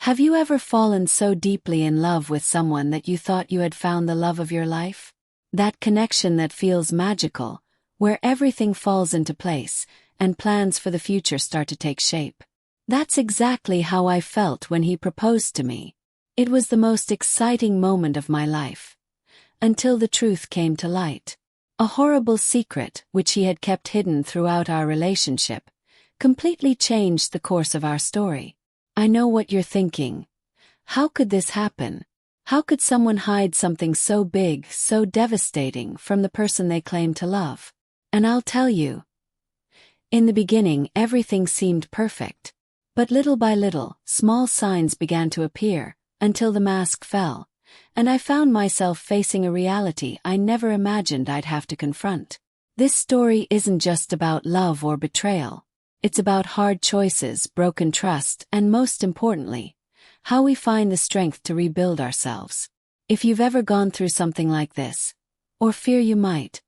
Have you ever fallen so deeply in love with someone that you thought you had found the love of your life? That connection that feels magical, where everything falls into place, and plans for the future start to take shape. That's exactly how I felt when he proposed to me. It was the most exciting moment of my life. Until the truth came to light. A horrible secret, which he had kept hidden throughout our relationship, completely changed the course of our story. I know what you're thinking. How could this happen? How could someone hide something so big, so devastating from the person they claim to love? And I'll tell you. In the beginning, everything seemed perfect. But little by little, small signs began to appear, until the mask fell, and I found myself facing a reality I never imagined I'd have to confront. This story isn't just about love or betrayal. It's about hard choices, broken trust, and most importantly, how we find the strength to rebuild ourselves. If you've ever gone through something like this, or fear you might,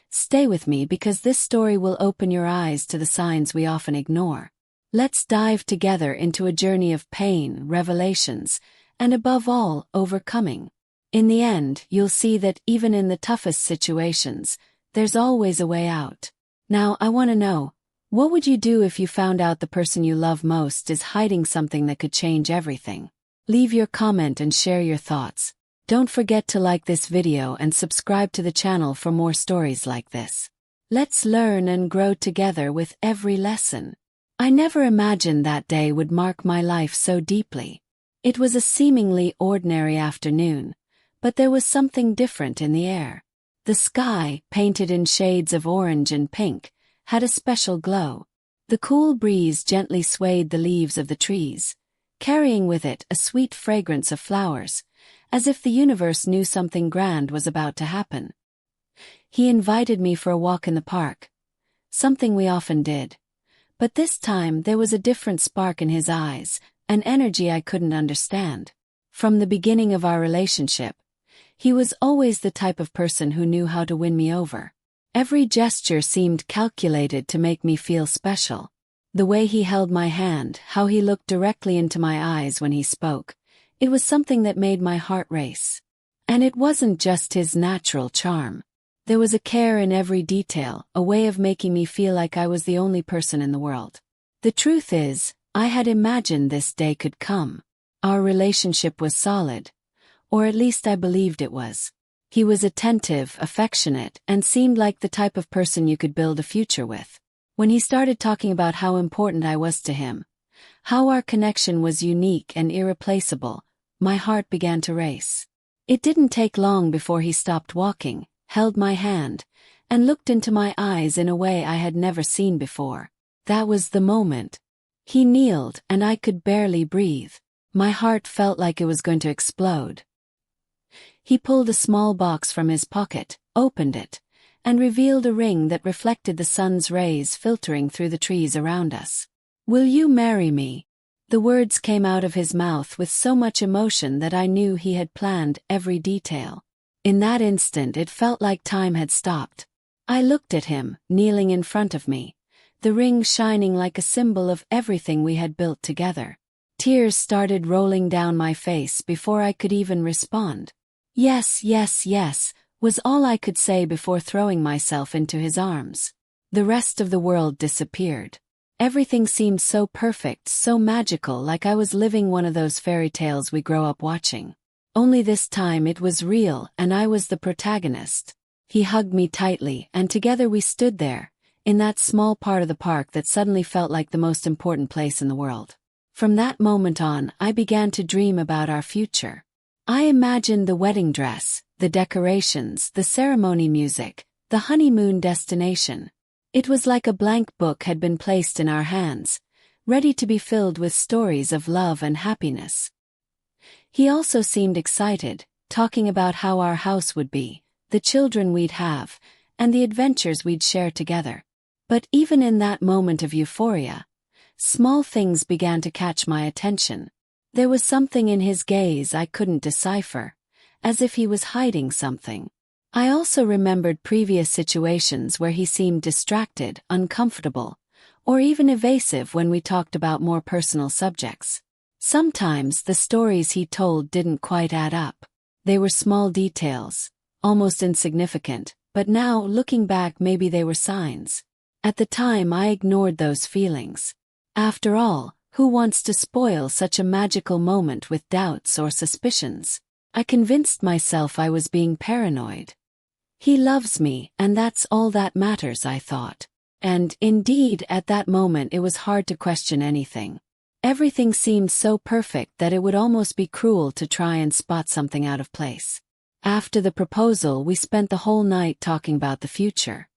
stay with me because this story will open your eyes to the signs we often ignore. Let's dive together into a journey of pain, revelations, and above all, overcoming. In the end, you'll see that even in the toughest situations, there's always a way out. Now, I want to know, what would you do if you found out the person you love most is hiding something that could change everything? Leave your comment and share your thoughts. Don't forget to like this video and subscribe to the channel for more stories like this. Let's learn and grow together with every lesson. I never imagined that day would mark my life so deeply. It was a seemingly ordinary afternoon, but there was something different in the air. The sky, painted in shades of orange and pink, had a special glow. The cool breeze gently swayed the leaves of the trees, carrying with it a sweet fragrance of flowers, as if the universe knew something grand was about to happen. He invited me for a walk in the park, something we often did. But this time there was a different spark in his eyes, an energy I couldn't understand. From the beginning of our relationship, he was always the type of person who knew how to win me over. Every gesture seemed calculated to make me feel special. The way he held my hand, how he looked directly into my eyes when he spoke, it was something that made my heart race. And it wasn't just his natural charm. There was a care in every detail, a way of making me feel like I was the only person in the world. The truth is, I had imagined this day could come. Our relationship was solid, or at least I believed it was. He was attentive, affectionate, and seemed like the type of person you could build a future with. When he started talking about how important I was to him, how our connection was unique and irreplaceable, my heart began to race. It didn't take long before he stopped walking, held my hand, and looked into my eyes in a way I had never seen before. That was the moment. He kneeled, and I could barely breathe. My heart felt like it was going to explode. He pulled a small box from his pocket, opened it, and revealed a ring that reflected the sun's rays filtering through the trees around us. "Will you marry me?" The words came out of his mouth with so much emotion that I knew he had planned every detail. In that instant it felt like time had stopped. I looked at him, kneeling in front of me, the ring shining like a symbol of everything we had built together. Tears started rolling down my face before I could even respond. "Yes, yes, yes," was all I could say before throwing myself into his arms. The rest of the world disappeared. Everything seemed so perfect, so magical, like I was living one of those fairy tales we grow up watching. Only this time it was real, and I was the protagonist. He hugged me tightly, and together we stood there, in that small part of the park that suddenly felt like the most important place in the world. From that moment on, I began to dream about our future. I imagined the wedding dress, the decorations, the ceremony music, the honeymoon destination. It was like a blank book had been placed in our hands, ready to be filled with stories of love and happiness. He also seemed excited, talking about how our house would be, the children we'd have, and the adventures we'd share together. But even in that moment of euphoria, small things began to catch my attention. There was something in his gaze I couldn't decipher, as if he was hiding something. I also remembered previous situations where he seemed distracted, uncomfortable, or even evasive when we talked about more personal subjects. Sometimes the stories he told didn't quite add up. They were small details, almost insignificant, but now, looking back, maybe they were signs. At the time, I ignored those feelings. After all, who wants to spoil such a magical moment with doubts or suspicions? I convinced myself I was being paranoid. He loves me, and that's all that matters, I thought. And, indeed, at that moment it was hard to question anything. Everything seemed so perfect that it would almost be cruel to try and spot something out of place. After the proposal, we spent the whole night talking about the future.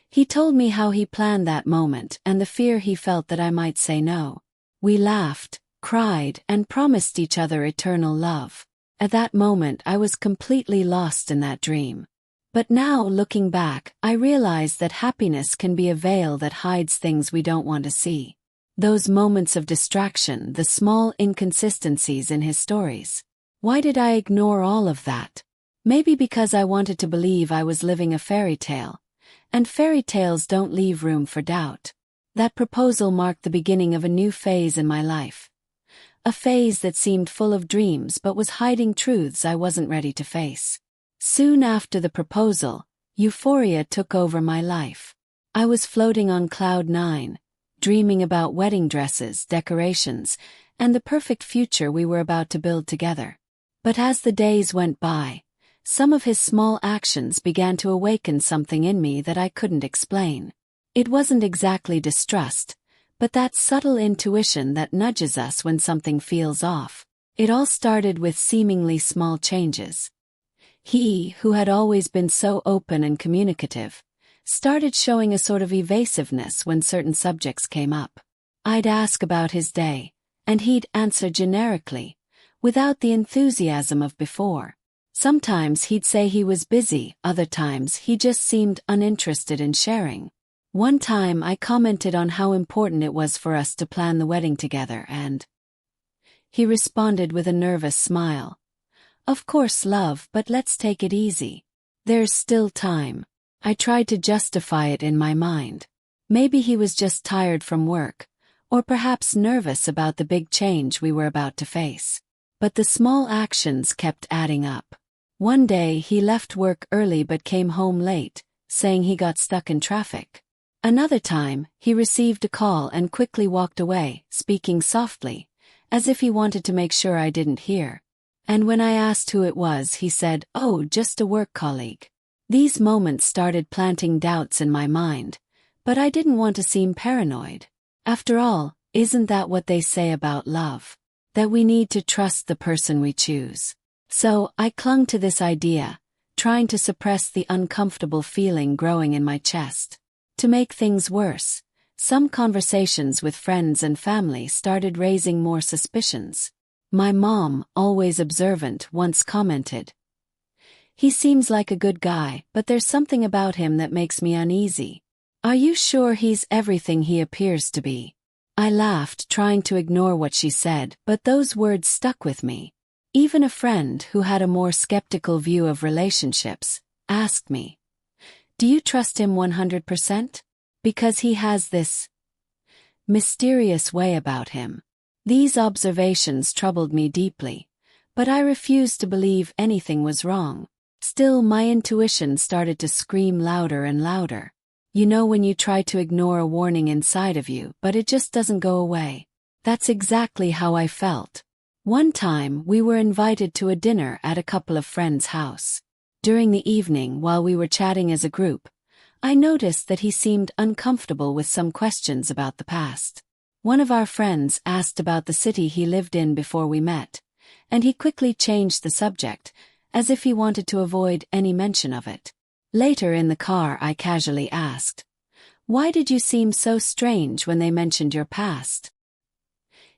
He told me how he planned that moment and the fear he felt that I might say no. We laughed, cried, and promised each other eternal love. At that moment, I was completely lost in that dream. But now, looking back, I realize that happiness can be a veil that hides things we don't want to see. Those moments of distraction, the small inconsistencies in his stories. Why did I ignore all of that? Maybe because I wanted to believe I was living a fairy tale. And fairy tales don't leave room for doubt. That proposal marked the beginning of a new phase in my life. A phase that seemed full of dreams but was hiding truths I wasn't ready to face. Soon after the proposal, euphoria took over my life. I was floating on cloud 9, dreaming about wedding dresses, decorations, and the perfect future we were about to build together. But as the days went by, some of his small actions began to awaken something in me that I couldn't explain. It wasn't exactly distrust, but that subtle intuition that nudges us when something feels off. It all started with seemingly small changes. He, who had always been so open and communicative, started showing a sort of evasiveness when certain subjects came up. I'd ask about his day, and he'd answer generically, without the enthusiasm of before. Sometimes he'd say he was busy, other times he just seemed uninterested in sharing. One time I commented on how important it was for us to plan the wedding together, and he responded with a nervous smile. "Of course, love, but let's take it easy. There's still time." I tried to justify it in my mind. Maybe he was just tired from work, or perhaps nervous about the big change we were about to face. But the small actions kept adding up. One day he left work early but came home late, saying he got stuck in traffic. Another time, he received a call and quickly walked away, speaking softly, as if he wanted to make sure I didn't hear. And when I asked who it was, he said, "Oh, just a work colleague." These moments started planting doubts in my mind, but I didn't want to seem paranoid. After all, isn't that what they say about love? That we need to trust the person we choose. So, I clung to this idea, trying to suppress the uncomfortable feeling growing in my chest. To make things worse, some conversations with friends and family started raising more suspicions. My mom, always observant, once commented, "He seems like a good guy, but there's something about him that makes me uneasy. Are you sure he's everything he appears to be?" I laughed, trying to ignore what she said, but those words stuck with me. Even a friend who had a more skeptical view of relationships asked me, "Do you trust him 100%? Because he has this mysterious way about him." These observations troubled me deeply, but I refused to believe anything was wrong. Still, my intuition started to scream louder and louder. You know when you try to ignore a warning inside of you, but it just doesn't go away. That's exactly how I felt. One time, we were invited to a dinner at a couple of friends' house. During the evening, while we were chatting as a group, I noticed that he seemed uncomfortable with some questions about the past. One of our friends asked about the city he lived in before we met, and he quickly changed the subject, as if he wanted to avoid any mention of it. Later in the car, I casually asked, "Why did you seem so strange when they mentioned your past?"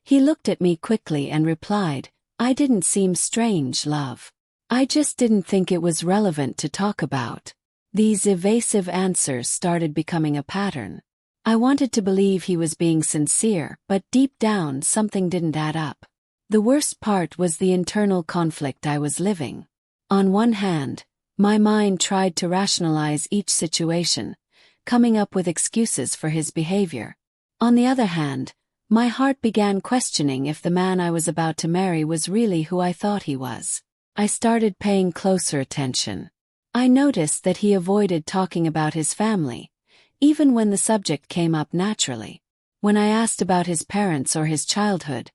He looked at me quickly and replied, "I didn't seem strange, love. I just didn't think it was relevant to talk about." These evasive answers started becoming a pattern. I wanted to believe he was being sincere, but deep down something didn't add up. The worst part was the internal conflict I was living. On one hand, my mind tried to rationalize each situation, coming up with excuses for his behavior. On the other hand, My heart began questioning if the man I was about to marry was really who I thought he was. I started paying closer attention. I noticed that he avoided talking about his family, even when the subject came up naturally. When I asked about his parents or his childhood,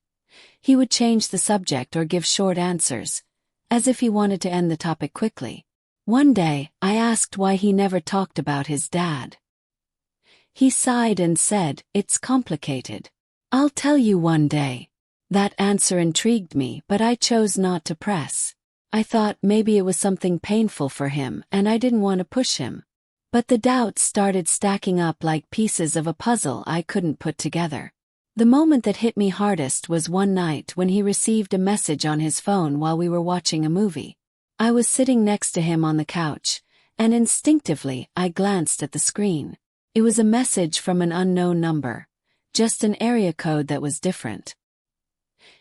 he would change the subject or give short answers, as if he wanted to end the topic quickly. One day, I asked why he never talked about his dad. He sighed and said, "It's complicated. I'll tell you one day." That answer intrigued me, but I chose not to press. I thought maybe it was something painful for him and I didn't want to push him. But the doubts started stacking up like pieces of a puzzle I couldn't put together. The moment that hit me hardest was one night when he received a message on his phone while we were watching a movie. I was sitting next to him on the couch, and instinctively I glanced at the screen. It was a message from an unknown number, just an area code that was different.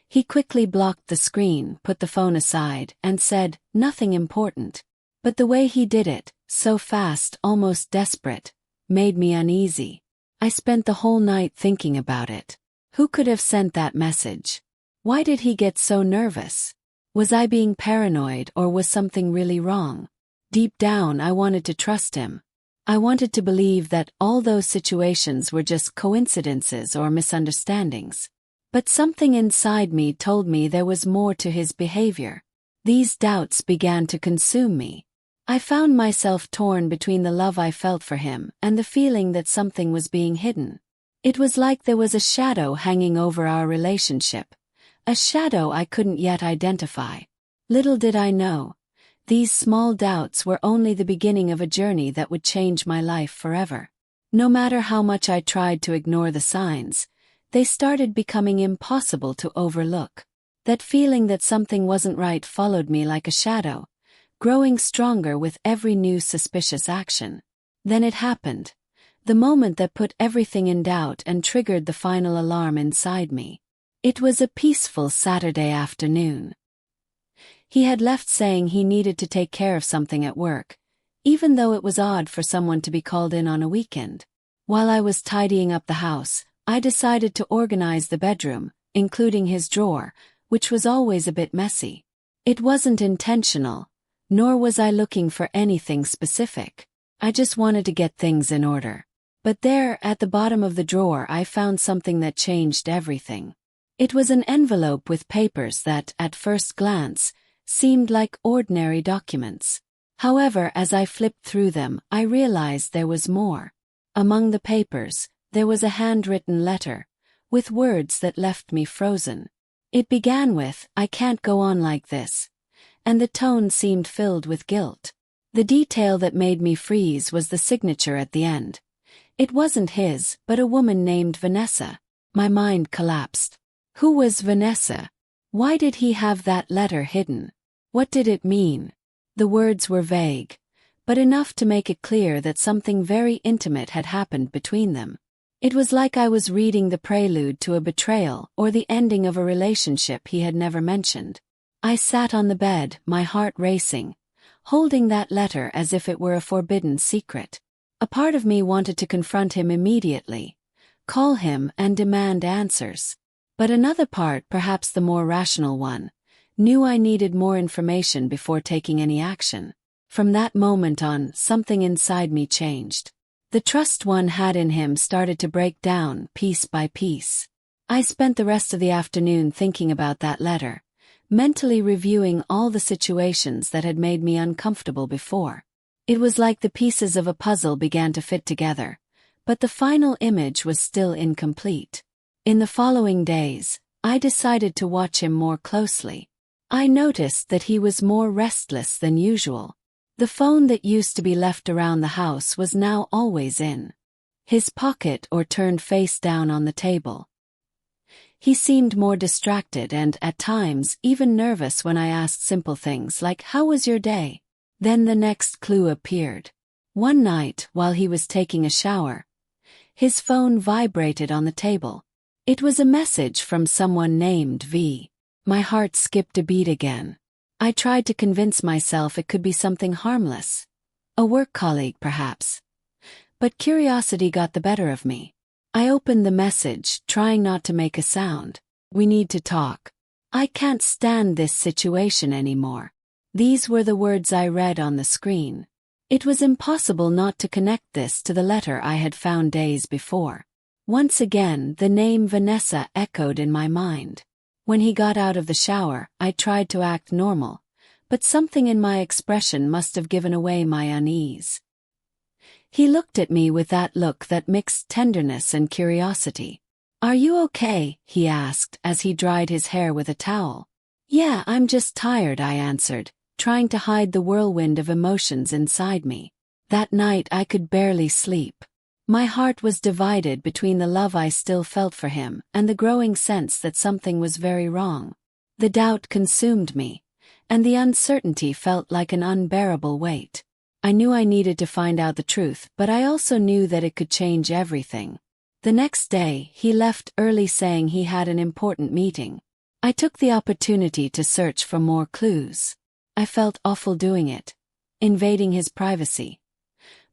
He quickly blocked the screen, put the phone aside, and said, "Nothing important." But the way he did it, so fast, almost desperate, made me uneasy. I spent the whole night thinking about it. Who could have sent that message? Why did he get so nervous? Was I being paranoid or was something really wrong? Deep down, I wanted to trust him. I wanted to believe that all those situations were just coincidences or misunderstandings. But something inside me told me there was more to his behavior. These doubts began to consume me. I found myself torn between the love I felt for him and the feeling that something was being hidden. It was like there was a shadow hanging over our relationship, a shadow I couldn't yet identify. Little did I know, these small doubts were only the beginning of a journey that would change my life forever. No matter how much I tried to ignore the signs, they started becoming impossible to overlook. That feeling that something wasn't right followed me like a shadow, growing stronger with every new suspicious action. Then it happened. The moment that put everything in doubt and triggered the final alarm inside me. It was a peaceful Saturday afternoon. He had left saying he needed to take care of something at work, even though it was odd for someone to be called in on a weekend. While I was tidying up the house, I decided to organize the bedroom, including his drawer, which was always a bit messy. It wasn't intentional, nor was I looking for anything specific. I just wanted to get things in order. But there, at the bottom of the drawer, I found something that changed everything. It was an envelope with papers that, at first glance, seemed like ordinary documents. However, as I flipped through them, I realized there was more. Among the papers, there was a handwritten letter, with words that left me frozen. It began with, "I can't go on like this," and the tone seemed filled with guilt. The detail that made me freeze was the signature at the end. It wasn't his, but a woman named Vanessa. My mind collapsed. Who was Vanessa? Why did he have that letter hidden? What did it mean? The words were vague, but enough to make it clear that something very intimate had happened between them. It was like I was reading the prelude to a betrayal or the ending of a relationship he had never mentioned. I sat on the bed, my heart racing, holding that letter as if it were a forbidden secret. A part of me wanted to confront him immediately, call him and demand answers. But another part, perhaps the more rational one, knew I needed more information before taking any action. From that moment on, something inside me changed. The trust one had in him started to break down, piece by piece. I spent the rest of the afternoon thinking about that letter, mentally reviewing all the situations that had made me uncomfortable before. It was like the pieces of a puzzle began to fit together, but the final image was still incomplete. In the following days, I decided to watch him more closely. I noticed that he was more restless than usual. The phone that used to be left around the house was now always in his pocket or turned face down on the table. He seemed more distracted and, at times, even nervous when I asked simple things like, "How was your day?" Then the next clue appeared. One night, while he was taking a shower, his phone vibrated on the table. It was a message from someone named V. My heart skipped a beat again. I tried to convince myself it could be something harmless. A work colleague, perhaps. But curiosity got the better of me. I opened the message, trying not to make a sound. "We need to talk. I can't stand this situation anymore." These were the words I read on the screen. It was impossible not to connect this to the letter I had found days before. Once again, the name Vanessa echoed in my mind. When he got out of the shower, I tried to act normal, but something in my expression must have given away my unease. He looked at me with that look that mixed tenderness and curiosity. "Are you okay?" he asked as he dried his hair with a towel. "Yeah, I'm just tired," I answered, trying to hide the whirlwind of emotions inside me. That night I could barely sleep. My heart was divided between the love I still felt for him and the growing sense that something was very wrong. The doubt consumed me, and the uncertainty felt like an unbearable weight. I knew I needed to find out the truth, but I also knew that it could change everything. The next day, he left early saying he had an important meeting. I took the opportunity to search for more clues. I felt awful doing it, invading his privacy.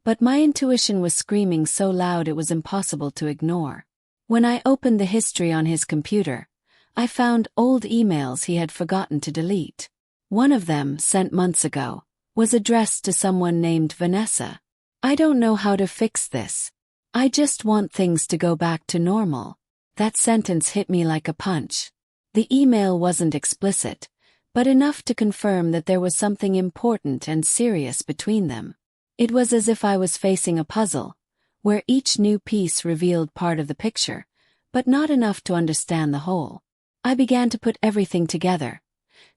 But my intuition was screaming so loud it was impossible to ignore. When I opened the history on his computer, I found old emails he had forgotten to delete. One of them, sent months ago, was addressed to someone named Vanessa. "I don't know how to fix this. I just want things to go back to normal." That sentence hit me like a punch. The email wasn't explicit, but enough to confirm that there was something important and serious between them. It was as if I was facing a puzzle, where each new piece revealed part of the picture, but not enough to understand the whole. I began to put everything together.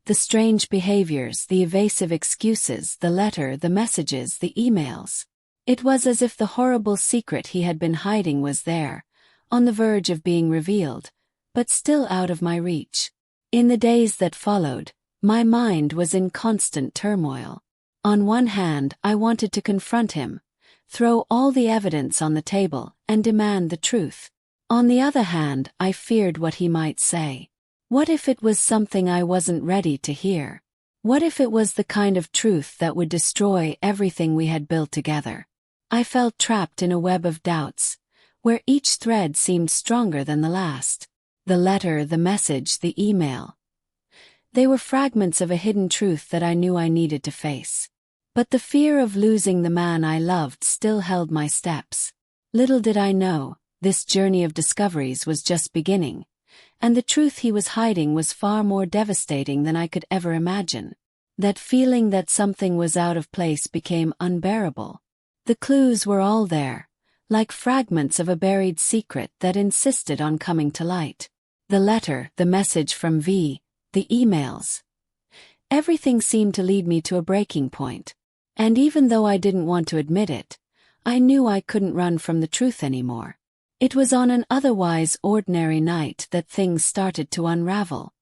The strange behaviors, the evasive excuses, the letter, the messages, the emails. It was as if the horrible secret he had been hiding was there, on the verge of being revealed, but still out of my reach. In the days that followed, my mind was in constant turmoil. On one hand, I wanted to confront him, throw all the evidence on the table, and demand the truth. On the other hand, I feared what he might say. What if it was something I wasn't ready to hear? What if it was the kind of truth that would destroy everything we had built together? I felt trapped in a web of doubts, where each thread seemed stronger than the last. The letter, the message, the email. They were fragments of a hidden truth that I knew I needed to face. But the fear of losing the man I loved still held my steps. Little did I know, this journey of discoveries was just beginning, and the truth he was hiding was far more devastating than I could ever imagine. That feeling that something was out of place became unbearable. The clues were all there, like fragments of a buried secret that insisted on coming to light. The letter, the message from V, the emails. Everything seemed to lead me to a breaking point. And even though I didn't want to admit it, I knew I couldn't run from the truth anymore. It was on an otherwise ordinary night that things started to unravel.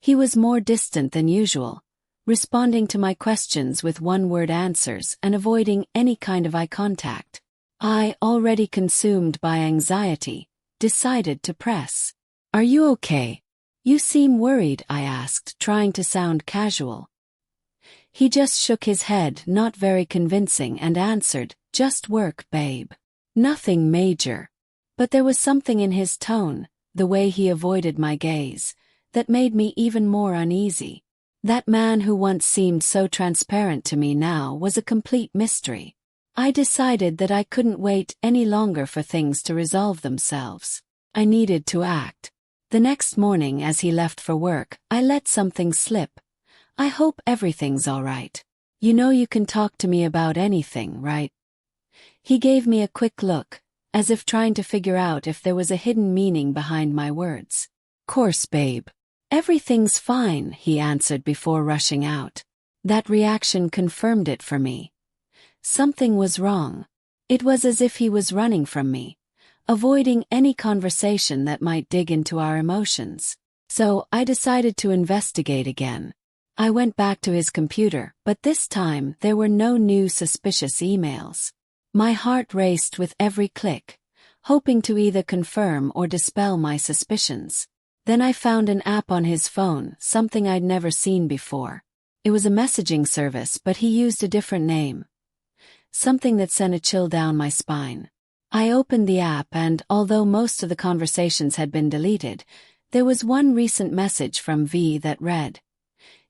He was more distant than usual, responding to my questions with one-word answers and avoiding any kind of eye contact. I, already consumed by anxiety, decided to press. "Are you okay? You seem worried," I asked, trying to sound casual. He just shook his head, not very convincing, and answered, "Just work, babe. Nothing major." But there was something in his tone, the way he avoided my gaze, that made me even more uneasy. That man who once seemed so transparent to me now was a complete mystery. I decided that I couldn't wait any longer for things to resolve themselves. I needed to act. The next morning, as he left for work, I let something slip. "I hope everything's all right. You know you can talk to me about anything, right?" He gave me a quick look, as if trying to figure out if there was a hidden meaning behind my words. "Course, babe. Everything's fine," he answered before rushing out. That reaction confirmed it for me. Something was wrong. It was as if he was running from me, avoiding any conversation that might dig into our emotions. So I decided to investigate again. I went back to his computer, but this time there were no new suspicious emails. My heart raced with every click, hoping to either confirm or dispel my suspicions. Then I found an app on his phone, something I'd never seen before. It was a messaging service, but he used a different name. Something that sent a chill down my spine. I opened the app and, although most of the conversations had been deleted, there was one recent message from V that read,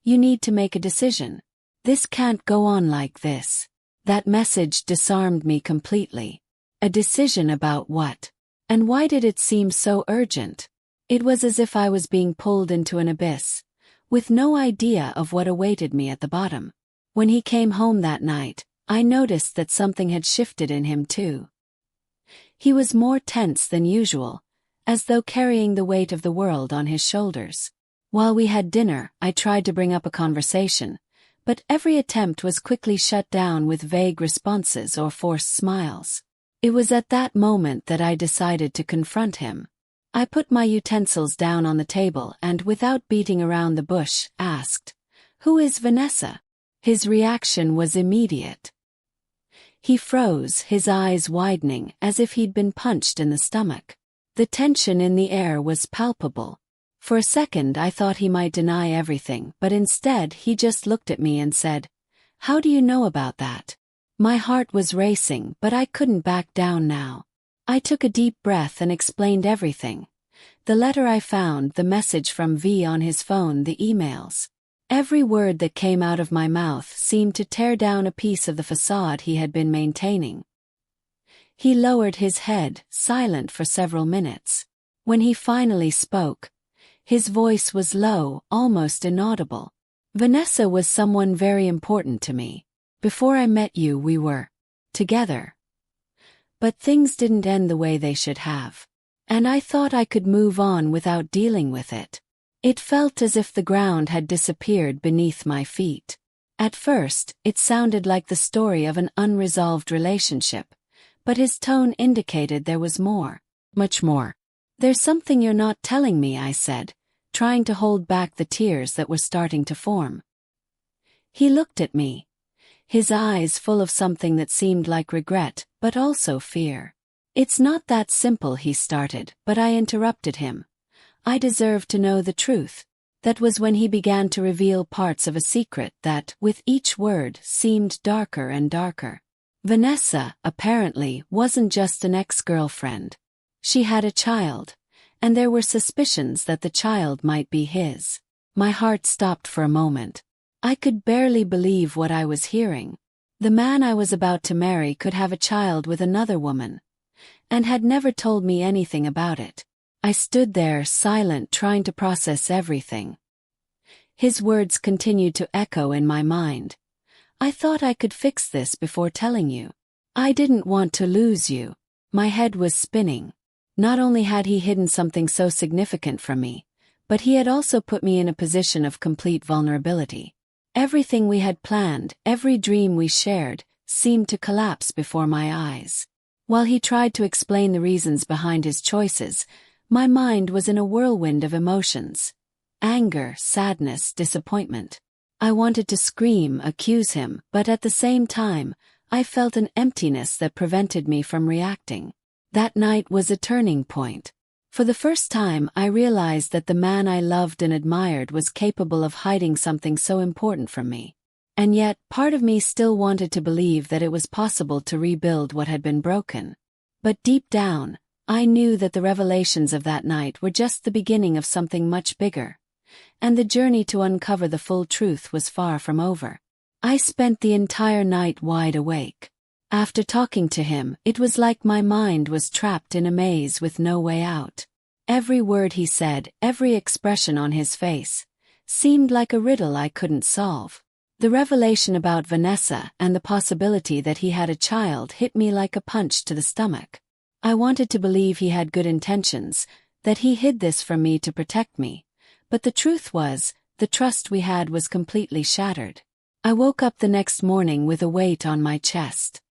"You need to make a decision. This can't go on like this." That message disarmed me completely. A decision about what? And why did it seem so urgent? It was as if I was being pulled into an abyss, with no idea of what awaited me at the bottom. When he came home that night, I noticed that something had shifted in him too. He was more tense than usual, as though carrying the weight of the world on his shoulders. While we had dinner, I tried to bring up a conversation, but every attempt was quickly shut down with vague responses or forced smiles. It was at that moment that I decided to confront him. I put my utensils down on the table and, without beating around the bush, asked, "Who is Vanessa?" His reaction was immediate. He froze, his eyes widening as if he'd been punched in the stomach. The tension in the air was palpable. For a second I thought he might deny everything, but instead he just looked at me and said, "How do you know about that?" My heart was racing, but I couldn't back down now. I took a deep breath and explained everything. The letter I found, the message from V on his phone, the emails. Every word that came out of my mouth seemed to tear down a piece of the facade he had been maintaining. He lowered his head, silent for several minutes. When he finally spoke, his voice was low, almost inaudible. "Vanessa was someone very important to me. Before I met you, we were together. But things didn't end the way they should have. And I thought I could move on without dealing with it." It felt as if the ground had disappeared beneath my feet. At first, it sounded like the story of an unresolved relationship, but his tone indicated there was more, much more. "There's something you're not telling me," I said, trying to hold back the tears that were starting to form. He looked at me, his eyes full of something that seemed like regret, but also fear. "It's not that simple," he started, but I interrupted him. I deserved to know the truth. That was when he began to reveal parts of a secret that, with each word, seemed darker and darker. Vanessa, apparently, wasn't just an ex-girlfriend. She had a child, and there were suspicions that the child might be his. My heart stopped for a moment. I could barely believe what I was hearing. The man I was about to marry could have a child with another woman, and had never told me anything about it. I stood there, silent, trying to process everything. His words continued to echo in my mind. "I thought I could fix this before telling you. I didn't want to lose you." My head was spinning. Not only had he hidden something so significant from me, but he had also put me in a position of complete vulnerability. Everything we had planned, every dream we shared, seemed to collapse before my eyes. While he tried to explain the reasons behind his choices, my mind was in a whirlwind of emotions. Anger, sadness, disappointment. I wanted to scream, accuse him, but at the same time, I felt an emptiness that prevented me from reacting. That night was a turning point. For the first time, I realized that the man I loved and admired was capable of hiding something so important from me. And yet, part of me still wanted to believe that it was possible to rebuild what had been broken. But deep down, I knew that the revelations of that night were just the beginning of something much bigger, and the journey to uncover the full truth was far from over. I spent the entire night wide awake. After talking to him, it was like my mind was trapped in a maze with no way out. Every word he said, every expression on his face, seemed like a riddle I couldn't solve. The revelation about Vanessa and the possibility that he had a child hit me like a punch to the stomach. I wanted to believe he had good intentions, that he hid this from me to protect me, but the truth was, the trust we had was completely shattered. I woke up the next morning with a weight on my chest.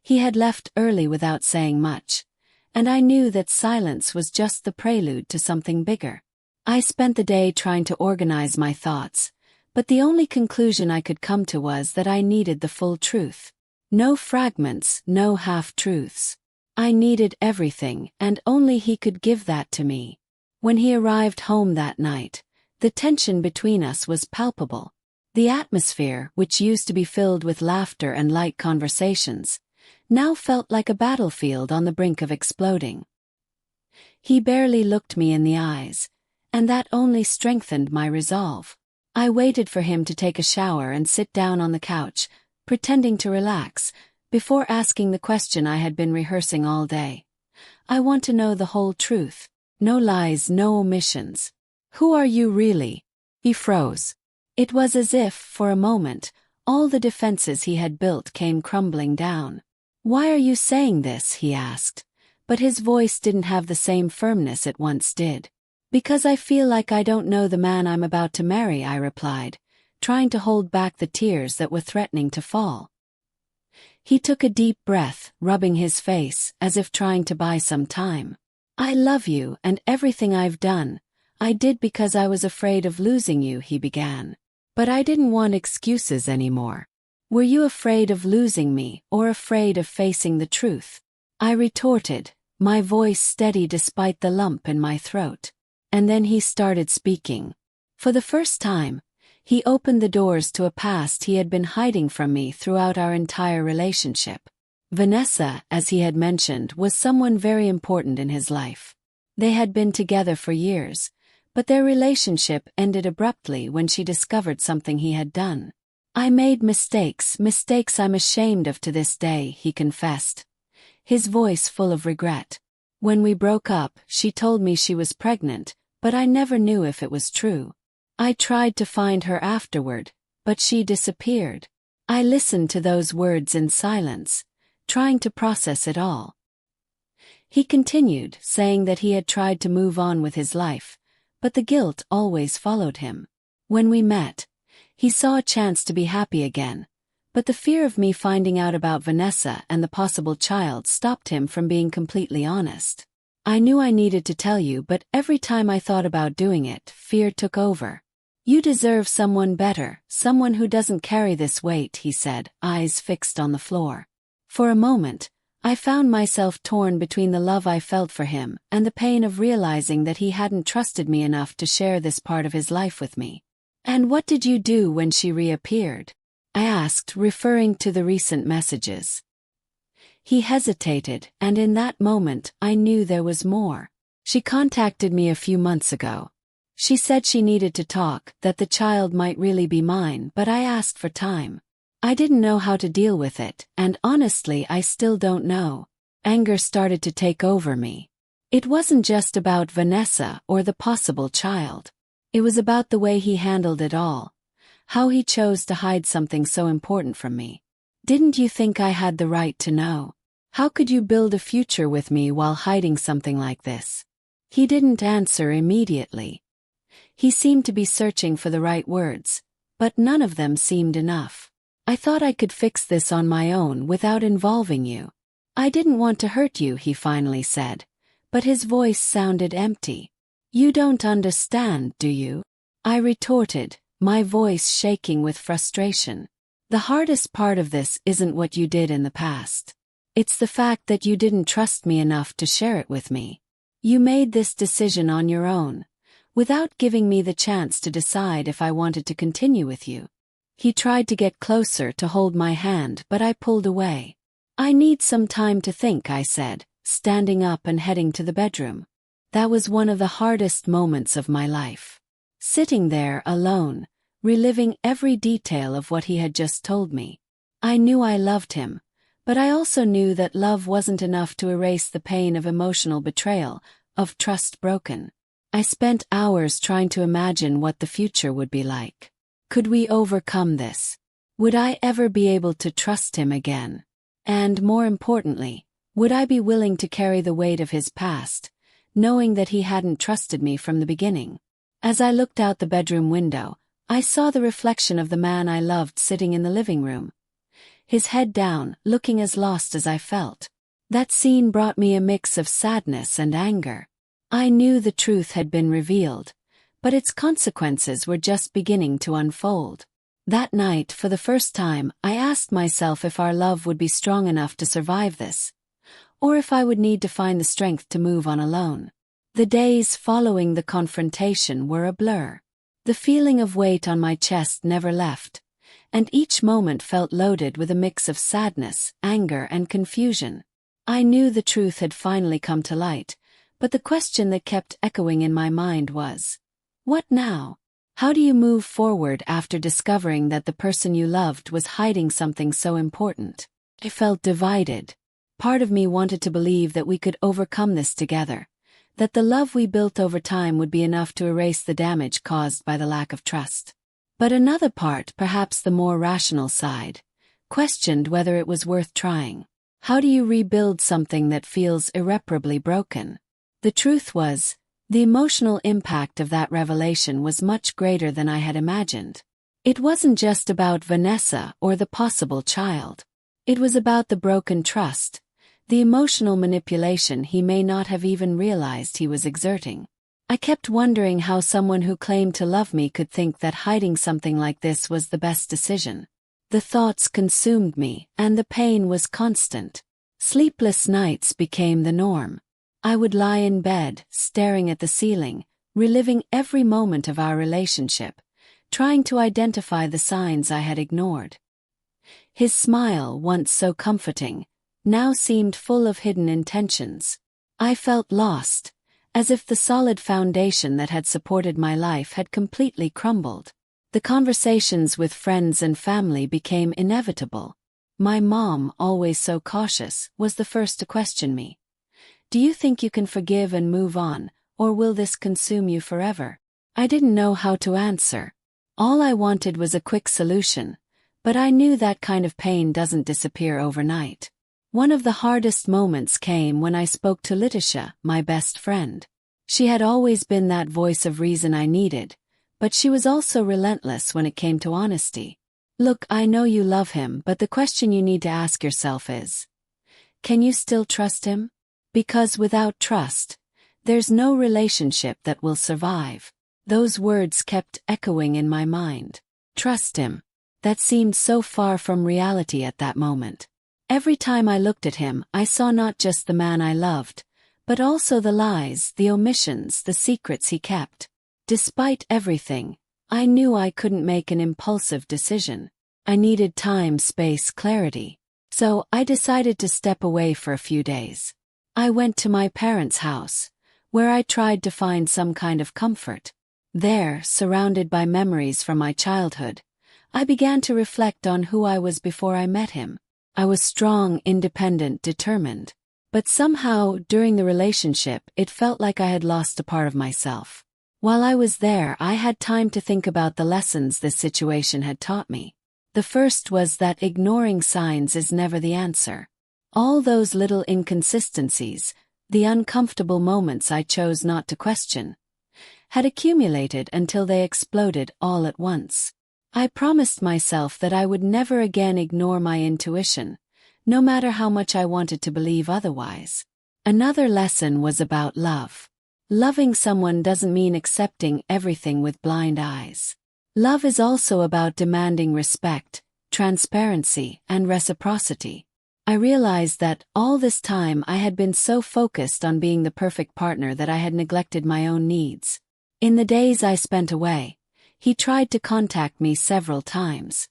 He had left early without saying much, and I knew that silence was just the prelude to something bigger. I spent the day trying to organize my thoughts, but the only conclusion I could come to was that I needed the full truth. No fragments, no half-truths. I needed everything, and only he could give that to me. When he arrived home that night, the tension between us was palpable. The atmosphere, which used to be filled with laughter and light conversations, now felt like a battlefield on the brink of exploding. He barely looked me in the eyes, and that only strengthened my resolve. I waited for him to take a shower and sit down on the couch, pretending to relax, before asking the question I had been rehearsing all day. I want to know the whole truth. No lies, no omissions. Who are you really? He froze. It was as if, for a moment, all the defenses he had built came crumbling down. Why are you saying this? He asked, but his voice didn't have the same firmness it once did. Because I feel like I don't know the man I'm about to marry, I replied, trying to hold back the tears that were threatening to fall. He took a deep breath, rubbing his face, as if trying to buy some time. I love you, and everything I've done, I did because I was afraid of losing you, he began. But I didn't want excuses anymore. Were you afraid of losing me, or afraid of facing the truth? I retorted, my voice steady despite the lump in my throat. And then he started speaking. For the first time, he opened the doors to a past he had been hiding from me throughout our entire relationship. Vanessa, as he had mentioned, was someone very important in his life. They had been together for years, but their relationship ended abruptly when she discovered something he had done. I made mistakes I'm ashamed of to this day, he confessed, his voice full of regret. When we broke up, she told me she was pregnant, but I never knew if it was true. I tried to find her afterward, but she disappeared. I listened to those words in silence, trying to process it all. He continued, saying that he had tried to move on with his life, but the guilt always followed him. When we met, he saw a chance to be happy again, but the fear of me finding out about Vanessa and the possible child stopped him from being completely honest. I knew I needed to tell you, but every time I thought about doing it, fear took over. You deserve someone better, someone who doesn't carry this weight, he said, eyes fixed on the floor. For a moment, I found myself torn between the love I felt for him and the pain of realizing that he hadn't trusted me enough to share this part of his life with me. And what did you do when she reappeared? I asked, referring to the recent messages. He hesitated, and in that moment I knew there was more. She contacted me a few months ago. She said she needed to talk, that the child might really be mine, but I asked for time. I didn't know how to deal with it, and honestly I still don't know. Anger started to take over me. It wasn't just about Vanessa or the possible child. It was about the way he handled it all. How he chose to hide something so important from me. Didn't you think I had the right to know? How could you build a future with me while hiding something like this? He didn't answer immediately. He seemed to be searching for the right words, but none of them seemed enough. I thought I could fix this on my own without involving you. I didn't want to hurt you, he finally said, but his voice sounded empty. You don't understand, do you? I retorted, my voice shaking with frustration. The hardest part of this isn't what you did in the past. It's the fact that you didn't trust me enough to share it with me. You made this decision on your own, without giving me the chance to decide if I wanted to continue with you. He tried to get closer to hold my hand, but I pulled away. I need some time to think, I said, standing up and heading to the bedroom. That was one of the hardest moments of my life. Sitting there alone, reliving every detail of what he had just told me. I knew I loved him, but I also knew that love wasn't enough to erase the pain of emotional betrayal, of trust broken. I spent hours trying to imagine what the future would be like. Could we overcome this? Would I ever be able to trust him again? And more importantly, would I be willing to carry the weight of his past, knowing that he hadn't trusted me from the beginning? As I looked out the bedroom window, I saw the reflection of the man I loved sitting in the living room. His head down, looking as lost as I felt. That scene brought me a mix of sadness and anger. I knew the truth had been revealed, but its consequences were just beginning to unfold. That night, for the first time, I asked myself if our love would be strong enough to survive this, or if I would need to find the strength to move on alone. The days following the confrontation were a blur. The feeling of weight on my chest never left, and each moment felt loaded with a mix of sadness, anger, and confusion. I knew the truth had finally come to light, but the question that kept echoing in my mind was, what now? How do you move forward after discovering that the person you loved was hiding something so important? I felt divided. Part of me wanted to believe that we could overcome this together, that the love we built over time would be enough to erase the damage caused by the lack of trust. But another part, perhaps the more rational side, questioned whether it was worth trying. How do you rebuild something that feels irreparably broken? The truth was, the emotional impact of that revelation was much greater than I had imagined. It wasn't just about Vanessa or the possible child. It was about the broken trust, the emotional manipulation he may not have even realized he was exerting. I kept wondering how someone who claimed to love me could think that hiding something like this was the best decision. The thoughts consumed me, and the pain was constant. Sleepless nights became the norm. I would lie in bed, staring at the ceiling, reliving every moment of our relationship, trying to identify the signs I had ignored. His smile, once so comforting, now seemed full of hidden intentions. I felt lost, as if the solid foundation that had supported my life had completely crumbled. The conversations with friends and family became inevitable. My mom, always so cautious, was the first to question me. Do you think you can forgive and move on, or will this consume you forever? I didn't know how to answer. All I wanted was a quick solution, but I knew that kind of pain doesn't disappear overnight. One of the hardest moments came when I spoke to Letitia, my best friend. She had always been that voice of reason I needed, but she was also relentless when it came to honesty. Look, I know you love him, but the question you need to ask yourself is, can you still trust him? Because without trust, there's no relationship that will survive. Those words kept echoing in my mind. Trust him. That seemed so far from reality at that moment. Every time I looked at him, I saw not just the man I loved, but also the lies, the omissions, the secrets he kept. Despite everything, I knew I couldn't make an impulsive decision. I needed time, space, clarity. So I decided to step away for a few days. I went to my parents' house, where I tried to find some kind of comfort. There, surrounded by memories from my childhood, I began to reflect on who I was before I met him. I was strong, independent, determined. But somehow, during the relationship, it felt like I had lost a part of myself. While I was there, I had time to think about the lessons this situation had taught me. The first was that ignoring signs is never the answer. All those little inconsistencies, the uncomfortable moments I chose not to question, had accumulated until they exploded all at once. I promised myself that I would never again ignore my intuition, no matter how much I wanted to believe otherwise. Another lesson was about love. Loving someone doesn't mean accepting everything with blind eyes. Love is also about demanding respect, transparency, and reciprocity. I realized that all this time I had been so focused on being the perfect partner that I had neglected my own needs. In the days I spent away, he tried to contact me several times.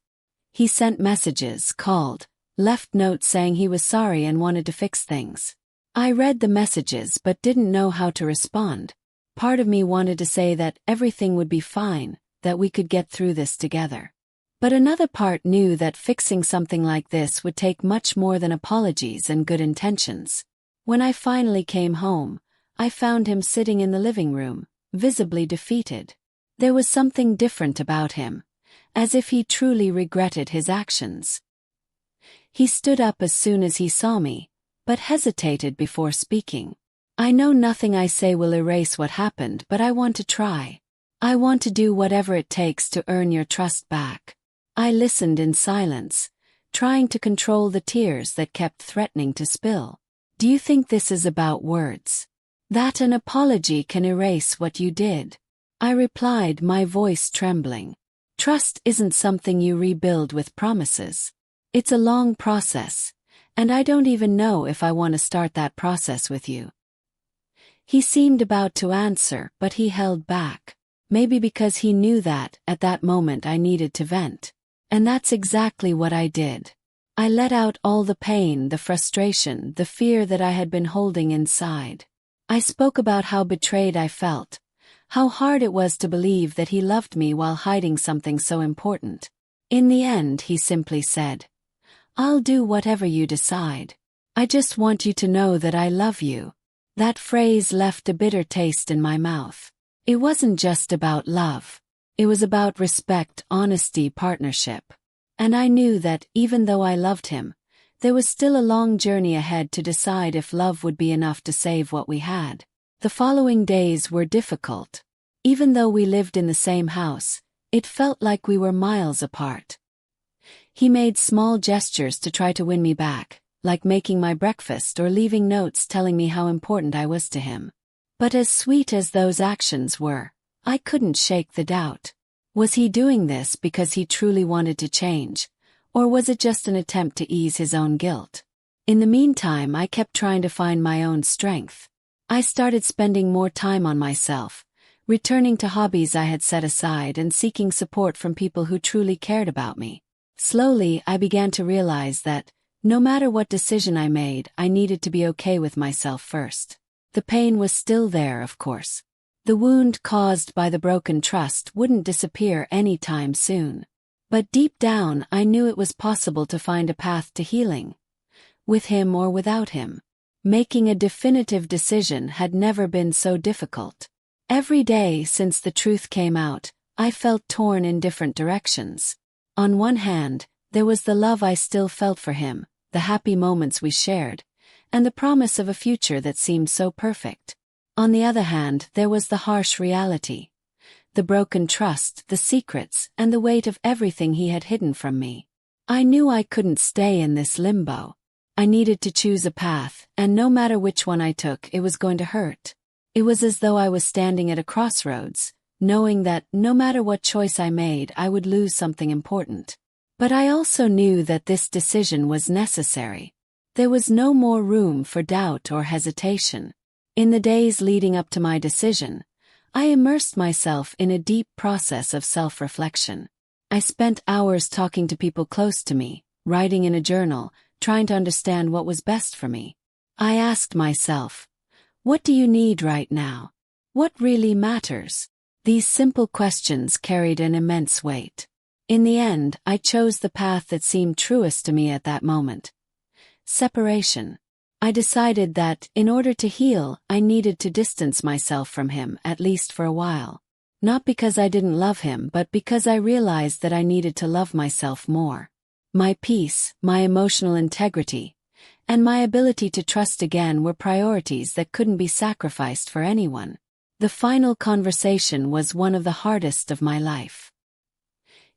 He sent messages, called, left notes saying he was sorry and wanted to fix things. I read the messages but didn't know how to respond. Part of me wanted to say that everything would be fine, that we could get through this together. But another part knew that fixing something like this would take much more than apologies and good intentions. When I finally came home, I found him sitting in the living room, visibly defeated. There was something different about him, as if he truly regretted his actions. He stood up as soon as he saw me, but hesitated before speaking. I know nothing I say will erase what happened, but I want to try. I want to do whatever it takes to earn your trust back. I listened in silence, trying to control the tears that kept threatening to spill. Do you think this is about words? That an apology can erase what you did? I replied, my voice trembling. Trust isn't something you rebuild with promises. It's a long process, and I don't even know if I want to start that process with you. He seemed about to answer, but he held back. Maybe because he knew that, at that moment I needed to vent. And that's exactly what I did. I let out all the pain, the frustration, the fear that I had been holding inside. I spoke about how betrayed I felt, how hard it was to believe that he loved me while hiding something so important. In the end, he simply said, "I'll do whatever you decide. I just want you to know that I love you." That phrase left a bitter taste in my mouth. It wasn't just about love. It was about respect, honesty, partnership. And I knew that, even though I loved him, there was still a long journey ahead to decide if love would be enough to save what we had. The following days were difficult. Even though we lived in the same house, it felt like we were miles apart. He made small gestures to try to win me back, like making my breakfast or leaving notes telling me how important I was to him. But as sweet as those actions were, I couldn't shake the doubt. Was he doing this because he truly wanted to change, or was it just an attempt to ease his own guilt? In the meantime, I kept trying to find my own strength. I started spending more time on myself, returning to hobbies I had set aside and seeking support from people who truly cared about me. Slowly, I began to realize that, no matter what decision I made, I needed to be okay with myself first. The pain was still there, of course. The wound caused by the broken trust wouldn't disappear anytime soon. But deep down, I knew it was possible to find a path to healing. With him or without him. Making a definitive decision had never been so difficult. Every day since the truth came out, I felt torn in different directions. On one hand, there was the love I still felt for him, the happy moments we shared, and the promise of a future that seemed so perfect. On the other hand, there was the harsh reality. The broken trust, the secrets, and the weight of everything he had hidden from me. I knew I couldn't stay in this limbo. I needed to choose a path, and no matter which one I took, it was going to hurt. It was as though I was standing at a crossroads, knowing that, no matter what choice I made, I would lose something important. But I also knew that this decision was necessary. There was no more room for doubt or hesitation. In the days leading up to my decision, I immersed myself in a deep process of self-reflection. I spent hours talking to people close to me, writing in a journal, trying to understand what was best for me. I asked myself, what do you need right now? What really matters? These simple questions carried an immense weight. In the end, I chose the path that seemed truest to me at that moment. Separation. I decided that, in order to heal, I needed to distance myself from him, at least for a while. Not because I didn't love him, but because I realized that I needed to love myself more. My peace, my emotional integrity, and my ability to trust again were priorities that couldn't be sacrificed for anyone. The final conversation was one of the hardest of my life.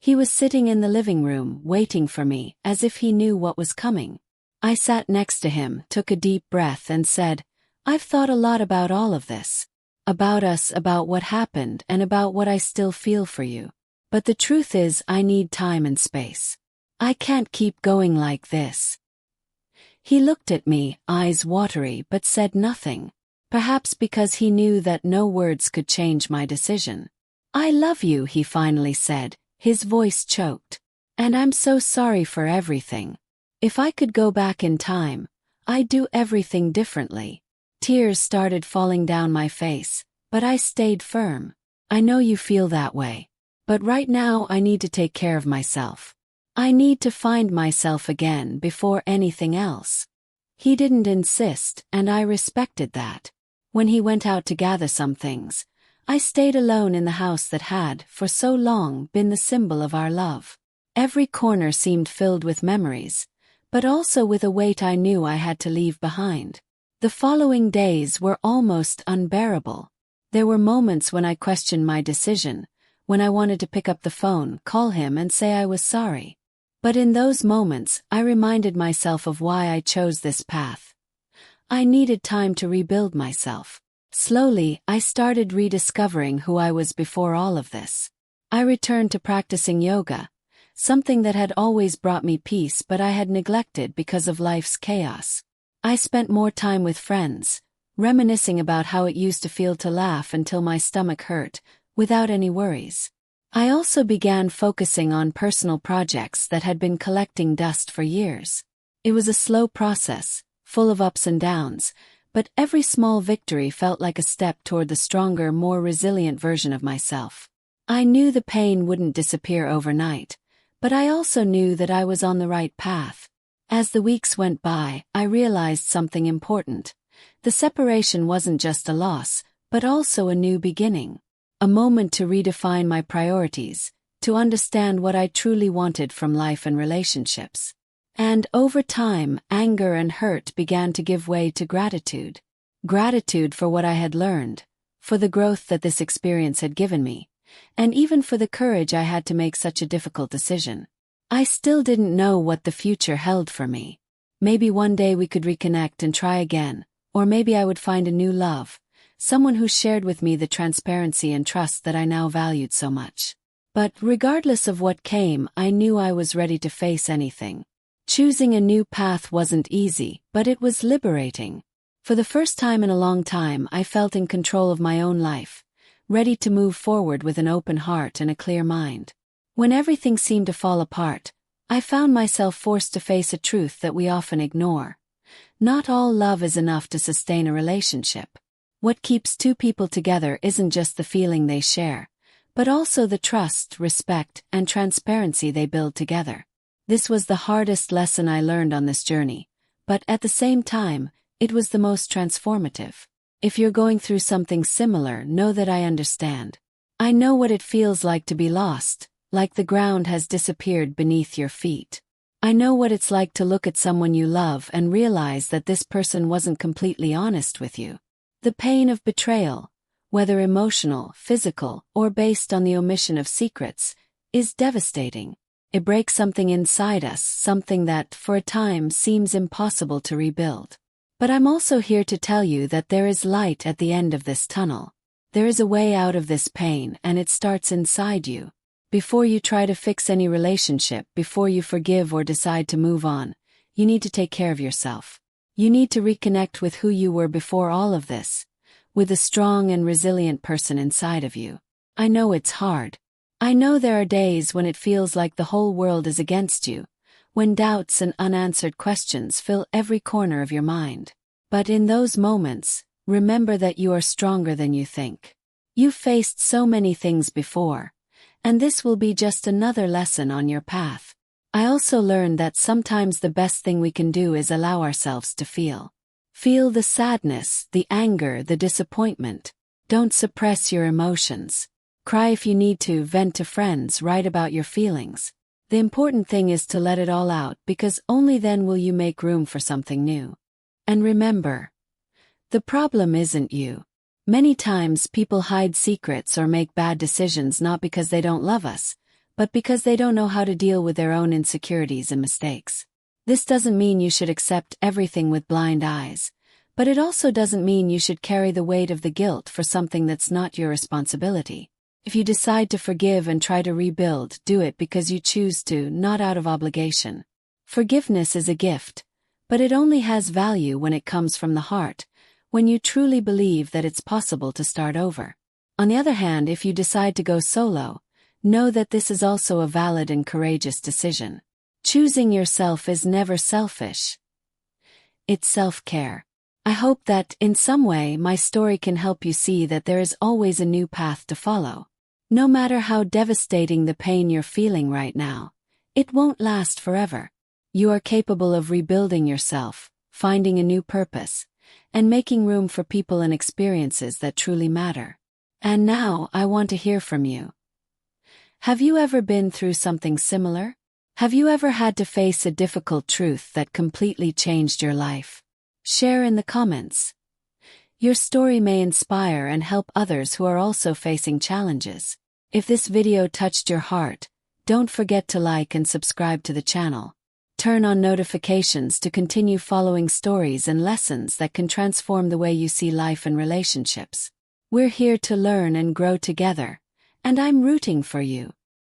He was sitting in the living room, waiting for me, as if he knew what was coming. I sat next to him, took a deep breath and said, "I've thought a lot about all of this. About us, about what happened, and about what I still feel for you. But the truth is, I need time and space. I can't keep going like this." He looked at me, eyes watery, but said nothing. Perhaps because he knew that no words could change my decision. "I love you," he finally said, his voice choked. "And I'm so sorry for everything. If I could go back in time, I'd do everything differently." Tears started falling down my face, but I stayed firm. "I know you feel that way. But right now I need to take care of myself. I need to find myself again before anything else." He didn't insist, and I respected that. When he went out to gather some things, I stayed alone in the house that had, for so long, been the symbol of our love. Every corner seemed filled with memories, but also with a weight I knew I had to leave behind. The following days were almost unbearable. There were moments when I questioned my decision, when I wanted to pick up the phone, call him and say I was sorry. But in those moments, I reminded myself of why I chose this path. I needed time to rebuild myself. Slowly, I started rediscovering who I was before all of this. I returned to practicing yoga, something that had always brought me peace but I had neglected because of life's chaos. I spent more time with friends, reminiscing about how it used to feel to laugh until my stomach hurt, without any worries. I also began focusing on personal projects that had been collecting dust for years. It was a slow process, full of ups and downs, but every small victory felt like a step toward the stronger, more resilient version of myself. I knew the pain wouldn't disappear overnight, but I also knew that I was on the right path. As the weeks went by, I realized something important. The separation wasn't just a loss, but also a new beginning. A moment to redefine my priorities, to understand what I truly wanted from life and relationships. And over time, anger and hurt began to give way to gratitude. Gratitude for what I had learned, for the growth that this experience had given me, and even for the courage I had to make such a difficult decision. I still didn't know what the future held for me. Maybe one day we could reconnect and try again, or maybe I would find a new love, someone who shared with me the transparency and trust that I now valued so much. But regardless of what came, I knew I was ready to face anything. Choosing a new path wasn't easy, but it was liberating. For the first time in a long time, I felt in control of my own life, ready to move forward with an open heart and a clear mind. When everything seemed to fall apart, I found myself forced to face a truth that we often ignore. Not all love is enough to sustain a relationship. What keeps two people together isn't just the feeling they share, but also the trust, respect, and transparency they build together. This was the hardest lesson I learned on this journey, but at the same time, it was the most transformative. If you're going through something similar, know that I understand. I know what it feels like to be lost, like the ground has disappeared beneath your feet. I know what it's like to look at someone you love and realize that this person wasn't completely honest with you. The pain of betrayal, whether emotional, physical, or based on the omission of secrets, is devastating. It breaks something inside us, something that, for a time, seems impossible to rebuild. But I'm also here to tell you that there is light at the end of this tunnel. There is a way out of this pain, and it starts inside you. Before you try to fix any relationship, before you forgive or decide to move on, you need to take care of yourself. You need to reconnect with who you were before all of this, with a strong and resilient person inside of you. I know it's hard. I know there are days when it feels like the whole world is against you, when doubts and unanswered questions fill every corner of your mind. But in those moments, remember that you are stronger than you think. You've faced so many things before, and this will be just another lesson on your path. I also learned that sometimes the best thing we can do is allow ourselves to feel. Feel the sadness, the anger, the disappointment. Don't suppress your emotions. Cry if you need to, vent to friends, write about your feelings. The important thing is to let it all out, because only then will you make room for something new. And remember, the problem isn't you. Many times people hide secrets or make bad decisions not because they don't love us, but because they don't know how to deal with their own insecurities and mistakes. This doesn't mean you should accept everything with blind eyes, but it also doesn't mean you should carry the weight of the guilt for something that's not your responsibility. If you decide to forgive and try to rebuild, do it because you choose to, not out of obligation. Forgiveness is a gift, but it only has value when it comes from the heart, when you truly believe that it's possible to start over. On the other hand, if you decide to go solo, know that this is also a valid and courageous decision. Choosing yourself is never selfish. It's self-care. I hope that, in some way, my story can help you see that there is always a new path to follow. No matter how devastating the pain you're feeling right now, it won't last forever. You are capable of rebuilding yourself, finding a new purpose, and making room for people and experiences that truly matter. And now, I want to hear from you. Have you ever been through something similar? Have you ever had to face a difficult truth that completely changed your life? Share in the comments. Your story may inspire and help others who are also facing challenges. If this video touched your heart, don't forget to like and subscribe to the channel. Turn on notifications to continue following stories and lessons that can transform the way you see life and relationships. We're here to learn and grow together, and I'm rooting for you.